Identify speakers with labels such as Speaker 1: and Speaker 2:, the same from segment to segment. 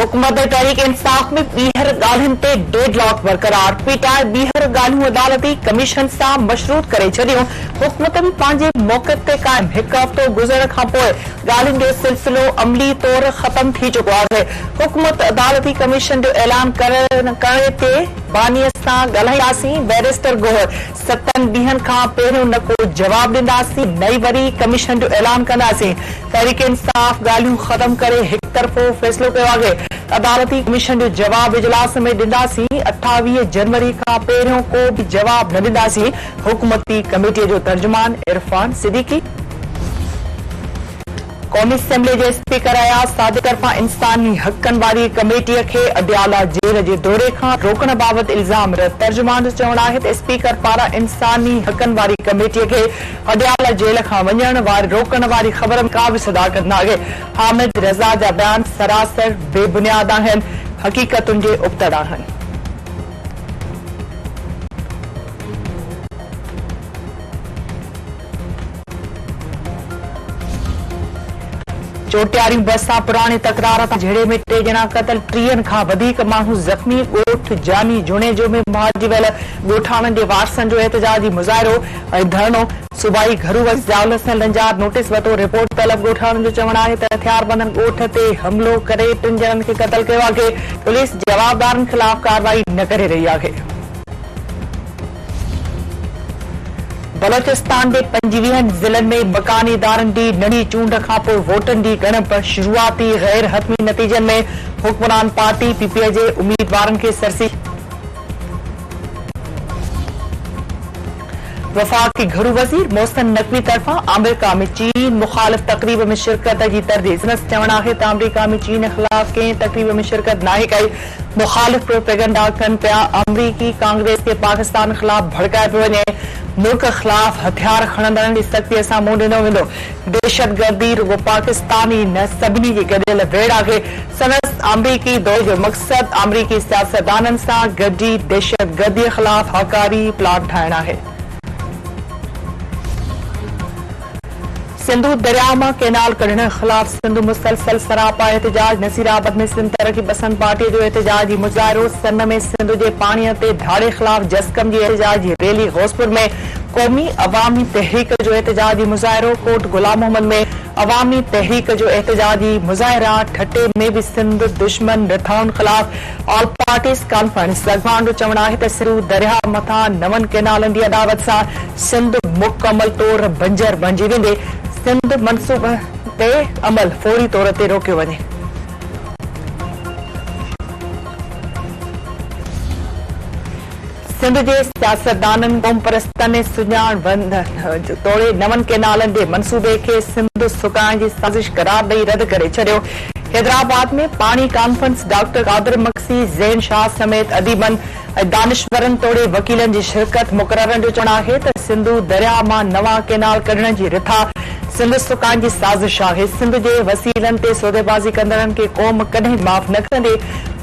Speaker 1: हुकूमत तहरीक इंसाफ में ॿीहर ॻाल्हियुनि ते डेडलॉक बरक़रार। पीटाए ॿीहर ॻाल्हियूं अदालती कमीशन सां मशरूत करे छॾियूं। हुकूमत बि पंहिंजे मौक़िफ़ ते क़ाइम। हिकु हफ़्तो गुज़रण खां पोइ ॻाल्हियुनि जो सिलसिलो अमली तौर ख़त्म थी चुको आहे। हुकूमत अदालती कमीशन जो ऐलान करण ते बानीअ सां ॻाल्हाईंदासीं। बैरिस्टर गोहर 7 ॾींहनि खां पहिरियों न को जवाब ॾींदासीं, नई वरी कमीशन जो ऐलान कंदासीं। तहरीक इंसाफ ॻाल्हियूं ख़त्म करे हिकु तरफ़ो फ़ैसिलो कयो आहे। अदालती कमीशन जो जवाब इजलास में ॾींदासीं। 28 जनवरी खां पहिरियों को बि जवाब न ॾींदासीं। हुकूमती कमेटीअ जो तर्जुमान इरफान सिद्दीकी। क़ौमी असेंबली जे स्पीकर अयाज़ सादिक़ तरफ़ां इंसानी हक़नि वारी कमेटीअ खे अडयाला जेल जे दौरे खां रोकण बाबति इल्ज़ाम रद्द। तर्जुमान जो चवणु आहे त स्पीकर पारां इंसानी हक़नि वारी कमेटीअ खे अडयाला जेल खां वञण वारी रोकण वारी ख़बर में का बि सदाकत न आहे। हामिद रज़ा जा बयान सरासर बेबुनियाद आहिनि, हक़ीक़तुनि जे उबतड़ आहिनि। चोटियारियूं बस सां पुराणे तकरार तां झेड़े में 3 ॼणा क़तल, 30 खां वधीक माण्हू ज़ख़्मी। ॻोठ जानी जुणेजो में मुहाजी वियल ॻोठाणनि जे वारसनि जो एहतजाजी मुज़ाहिरो ऐं धरणो। सूबाई घरूवस जावलस लंजार नोटिस वरितो। रिपोर्ट तलब ॻोठाणनि जो चवणु आहे त हथियारबंदनि ॻोठ ते हमलो करे 3 ॼणनि खे क़तल कयो आहे। पुलिस जवाबदारनि ख़िलाफ़ कार्रवाई न करे रही आहे। बलोचिस्तान के 25 ज़िलनि में मकानी इदारनि जी नंढी चूंड खां पोइ वोटनि जी ॻणप। शुरूआती गैर हतमी नतीजनि में हुक्मरान पार्टी पीपीआई जे उम्मीदवारनि खे सरसी। वफाकी घरू वज़ीर मोहसिन नकवी तरफ़ां अमेरिका में चीन मुखालिफ तकरीब में शिरकत की तरदीद। चवणु आहे त अमेरिका में चीन ख़िलाफ़ कंहिं तकरीब में शिरकत नाहे कई। मुखालिफ प्रोपेगेंडा कनि पिया। अमरीकी कांग्रेस के पाकिस्तान ख़िलाफ़ भड़काए पियो वञे। मुल्क ख़िलाफ़ हथियार खणंदड़नि जी सख़्तीअ सां मुंहुं ॾिनो वेंदो। दहशतगर्दी रुगो पाकिस्तानी न सभिनी जी गॾियल भेड़ आहे। संदसि अमरीकी दौरे जो मक़सद अमरीकी सियासतदाननि सां गॾिजी दहशतगर्दीअ ख़िलाफ़ हकारी प्लान ठाहिणु आहे। सिंधु दरिया मां कैनाल कढण ख़िलाफ़ सिंधु मुसलसल सरापा एहतजाज। नसीराबाद में सिंध तरक़ी पसंद पार्टी जो एहतजाजी मुज़ाहिरो। सन में सिंध जे पाणीअ ते धाड़े ख़िलाफ़ जस्कम जी एहतजाजी रैली। गौसपुर में क़ौमी अवामी तहरीक जो एहतजाजी मुज़ाहिरो। कोट गुलाम मोहम्मद में अवामी तहरीक जो एहतजाजी मुज़ाहिरा। ठटे में भी सिंध दुश्मन रिथाउनि ख़िलाफ़ ऑल पार्टीज़ कॉन्फ्रेंस। अॻवान जो चवणु आहे त सिंधु दरिया मथां 9 कैनालनि जी अदावत सां सिंध मुकमल तौर बंजर बणिजी वेंदे। सिंध मनसूबे ते अमल फौरी तौर ते रोकियो वञे। सिंध जे सियासतदाननि क़ौम परस्तनि सुञाण तोड़े 9 कैनालनि जे मनसूबे खे सिंध सुकाइण जी साज़िश करार ॾेई रद्द करे छॾियो। हैदराबाद में पाणी कॉन्फ्रेंस डॉक्टर कादिर मक्सी, ज़ैन शाह समेत अदीबन ऐं दानिशवरनि तोड़े वकीलनि जी शिरकत। मुक़ररनि जो चवणु आहे त सिंधु दरिया मां नवां कैनाल कढण जी रिथा सिंध सुकाइण जी साज़िश आहे। सिंध जे वसीलनि ते सौदेबाज़ी कंदड़नि खे क़ौम कॾहिं माफ़ न कंदे।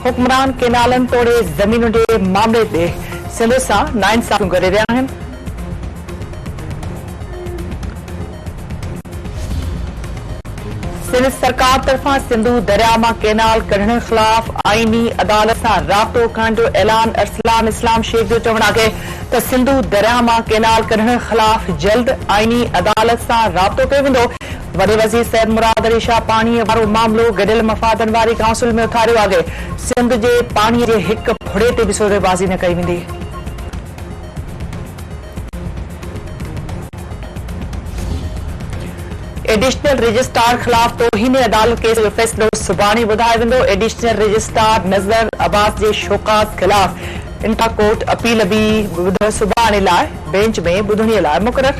Speaker 1: हुक्मरान कैनालनि तोड़े ज़मीन जे मामले ते सिंध सां नाइंसाफ़ियूं करे रहिया आहिनि। सिंध सरकार तरफ़ां सिंधु दरिया मां कैनाल कढण ख़िलाफ़ आईनी अदालत सां राब्तो करण जो ऐलान। अरसलान इस्लाम शेख जो चवणु आहे त सिंधु दरिया मां कैनाल कढण ख़िलाफ़ जल्द आईनी अदालत सां राब्तो कयो वेंदो। वॾे वज़ीर सैयद मुराद अली शाह पाणीअ वारो मामिलो गॾियल मफ़ादनि वारी काउंसिल में उथारियो आहे। सिंध जे पाणीअ जे हिक फुड़े ते बि सौदेबाज़ी न कई वेंदी। एडिशनल रजिस्ट्रार ख़िलाफ़ तौहीन अदालत केस जो फ़ैसिलो सुभाणे ॿुधायो वेंदो। एडिशनल रजिस्ट्रार नज़र अब्बास जे शोकात ख़िलाफ़ इंटरकोर्ट अपील बि सुभाणे लाइ बेंच में ॿुधणीअ लाइ मुक़रर।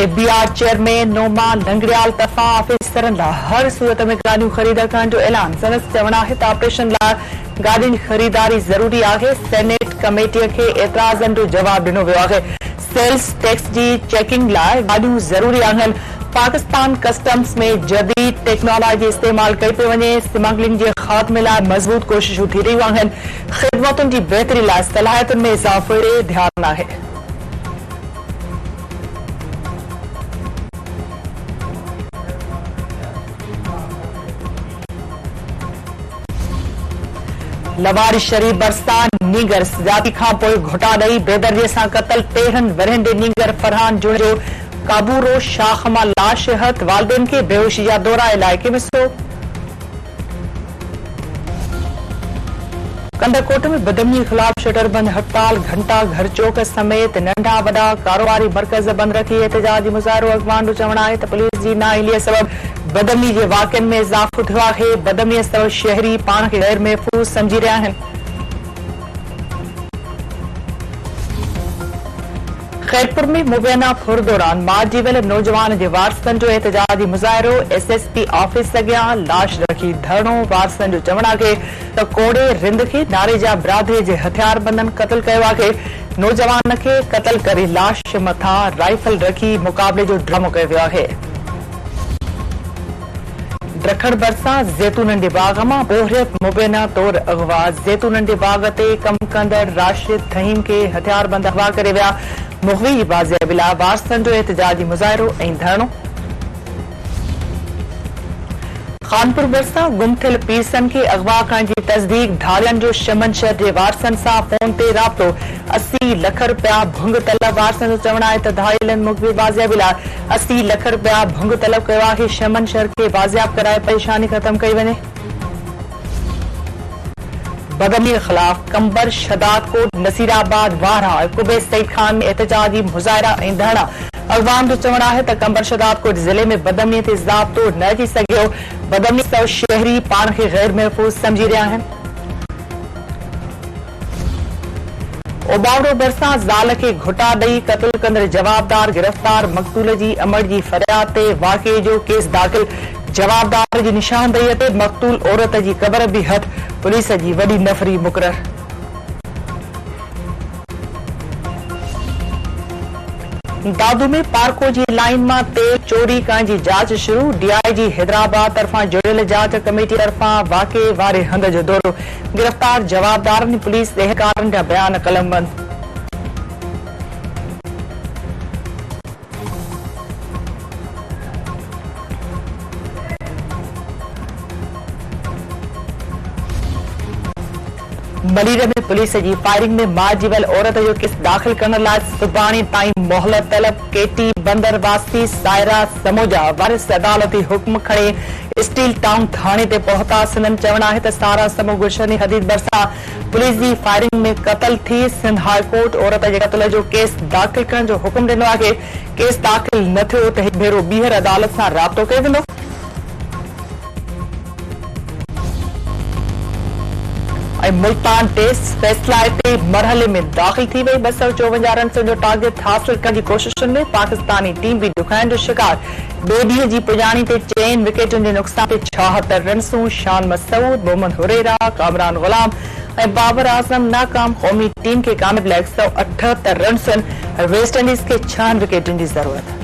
Speaker 1: FBI चेयरमैन नोमा लंगड़ियाल तरफ़ां ऑफिसरनि लाइ हर सूरत में गाॾियूं ख़रीद करण जो ऐलान। संदसि चवणु आहे त ऑपरेशन लाइ गाॾियुनि जी ख़रीदारी ज़रूरी आहे। सेनेट कमेटीअ खे एतिराज़नि जो जवाब ॾिनो वियो आहे। सेल्स टैक्स जी चेकिंग लाइ गाॾियूं ज़रूरी आहिनि। पाकिस्तान कस्टम्स में जदीद टेक्नोलॉजी इस्तेमाल कई पई वञे। स्मगलिंग जे ख़ात्मे लाइ मज़बूत कोशिशूं थी रहियूं आहिनि। ख़िदमतुनि जी बहितरी लाइ सलाहियतुनि में इज़ाफ़े ते ध्यानु आहे। लवारी शरीफ बरसां नीगर ज्यादती खां पोइ घुटा ॾेई बेदर्दीअ सां क़तल 13 वरहनि ॾे नीगर फरहान जुड़ जो काबूरो शाख मां लाश हथ वालदेन खे बेहोशी जा दौरा इलाइक़े में सो कंदरकोट में बदअमनी के खिलाफ शटर बंद हड़ताल घंटा घर चौक समेत नंढा वॾा कारोबारी मरकज बंद रखी एहतजाजी मुज़ाहिरो अॻवान जो चवण आहे त पुलिस जी नाअहलीअ सबब बदअमनी के वाक़िअनि में इज़ाफ़ो थियो आहे। बदअमनी सबब शहरी पाण खे गैर महफूज़ समझी रहिया आहिनि। खैरपुर में मुबैना फुर दौरान मार जी वियल नौजवान के वारसनि जो एहतजाजी मुज़ाहिरो SSP ऑफिस अॻियां लाश रखी धरणो। वारसनि जो चवण आहे त कोड़े रिंद के नारे जा बिरादरी के हथियार बंदन कत्ल कयो आहे। नौजवान के कत्ल करे लाश मथा राइफल रखी मुक़ाबले जो ड्रामो कयो वियो आहे। ड्रखड़ बरसां ज़ैतूननि जे बाग मां बोहरियत मुबैना तौर अगवा। ज़ैतूननि जे बाग ते कम कंदड़ राशिद थहीम के हथियारबंद अगवा करे विया। मुखवी बाज़िया बिला वारसनि जो एहतजाजी मुज़ाहिरो ऐं धरणो। खानपुर बरसां गुम थियल पीरसनि के अगवा करण जी तस्दीक। ढालियनि जो शमनशहर जे वारसनि सां फोन ते राब्तो। 80 लख रुपया भुंग तलब। वारसनि जो चवण आहे त धाइलनि मुखवी बाज़िया बिला 80 लख रुपया भुंग तलब कयो आहे। शमनशहर के बाज़ियाब कराए परेशानी खत्म कई वञे। बदअमनी के खिलाफ कंबर शदादकोट नसीराबाद वारा कुबे सईद खान में एहतजाजी मुज़ाहिरा ऐं धरना। अॻवान जो चवण आहे त कंबर शदादकोट ज़िले में बदअमनी ते ज़ाब्तो न अची सघियो। बदअमनी सां शहरी पाण खे गैर महफूज़ समझी रहिया आहिनि। ओबावड़ो बरसां ज़ाल के घुटा ॾेई क़त्ल कंदड़ जवाबदार गिरफ़्तार। मक़तूल जी अमड़ जी फरियाद ते वाक़िए जो केस दाख़िल। जवाबदार जी निशानदेही ते मक़तूल औरत जी क़बर भी हथ। पुलिस जी वॾी नफ़री मुक़रर। दादू में पार्को जी लाइन मां तेल चोरी करण जी जांच शुरू। DIG हैदराबाद तरफां जुड़ियल जांच कमेटी तरफां वाक़े वारे हंध जो दौरो। गिरफ़्तार जवाबदारनि पुलिस एहकारनि जा बयान कलमबंद। मलीर में पुलिस जी फायरिंग में मार जी वियल औरत जो केस दाख़िल करण लाइ सुभाणे ताईं मोहलत तलब। केटी बंदर वासी सायरा समोजा वारिस अदालती हुक्म खणे स्टील टाउन थाणे ते पहुता। सिंधनि चवण आहे त सारा समो गुलशन हदीद बरसां पुलिस जी फायरिंग में क़त्ल थी। सिंध हाई कोर्ट औरत जे क़त्ल जो केस दाख़िल करण जो हुक्म ॾिनो आहे। केस दाख़िल न थियो त हिकु भेरो ॿीहर अदालत सां राब्तो कयो वेंदो। मुल्तान टेस्ट फैसला ते मरहले में दाख़िल थी वही। 254 रन जो टारगेट हासिल करण जी कोशिशुनि में पाकिस्तानी टीम भी ॾुखाइण जो शिकार। ॿिए ॾींहं जी पुॼाणी ते 4 विकेटुनि जे नुक़सान ते 76 रन्सूं। शान मसूद, मोहम्मद हुरैरा, कामरान गुलाम ऐं बाबर आज़म नाकाम। क़ौमी टीम खे कामयाब लाइ 178 रन्सनि। वेस्ट इंडीज़ खे 6 विकेटुनि जी ज़रूरत।